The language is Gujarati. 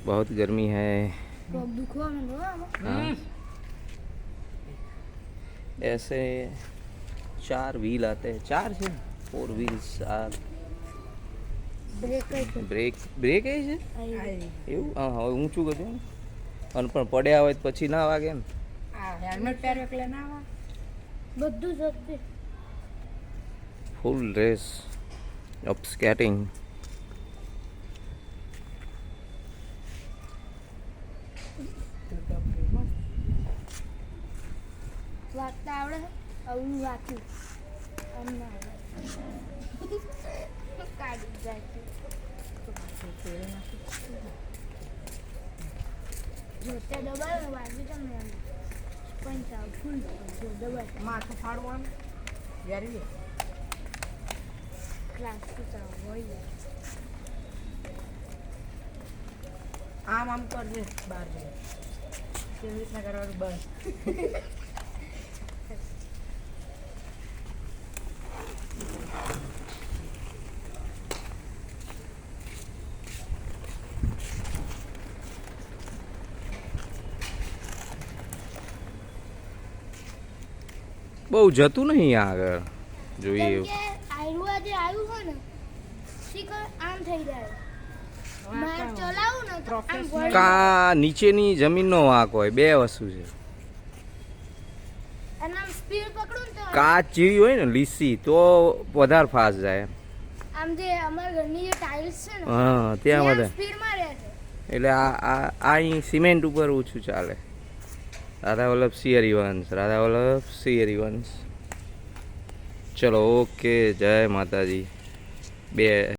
बहुत गर्मी है। हाँ। ऐसे 4 व्हील आते हैं, 4 से 4 व्हील्स आ બ્રેક બ્રેક એ છે એવું? હા હવે ઊંચું કરજો ને, અને પણ પડ્યા હોય તો પછી ના વાગે ને. હેલ્મેટ પહેર્યો એટલે ના આવે બધું જ ફૂલ ડ્રેસ ઓફ સ્કેટિંગ. વાંચતા આવડે આવું વાંચ્યું આમ ના આવડે કાઢી જાય જોતે દબાવે વાંચી તમને પંચ આવ ફૂલ દબાવે માથું ફાડવાનું યારી ક્લાસ ચાવ હોય આમ આમ કરજે બહાર જઈ કેવી રીતના કરવાનું બસ બહુ જતું નહીં આગળ જોઈએ એવું. આયરુઆ જે આવ્યું હોય ને શીખર આમ થઈ જાય માર ચલાવું ને તો આમ વળી કા નીચેની જમીનનો વાંક હોય, બે વસ્તુ છે. અને આમ સ્પીડ પકડું ને તો કાચ જેવી હોય ને લીસી તો વધારે ફાસ્ટ જાય. આમ જે અમારા ઘરની જે ટાઇલ્સ છે ને હા ત્યાં વધારે, સ્પીડમાં રહે છે. એટલે આ અહીં સિમેન્ટ ઉપર ઓછું ચાલે. રાધા વલ્લભ સિંહ હરિવંશ, રાધા વલ્લભ સિંહ હરિવંશ. ચલો ઓકે, જય માતાજી. બે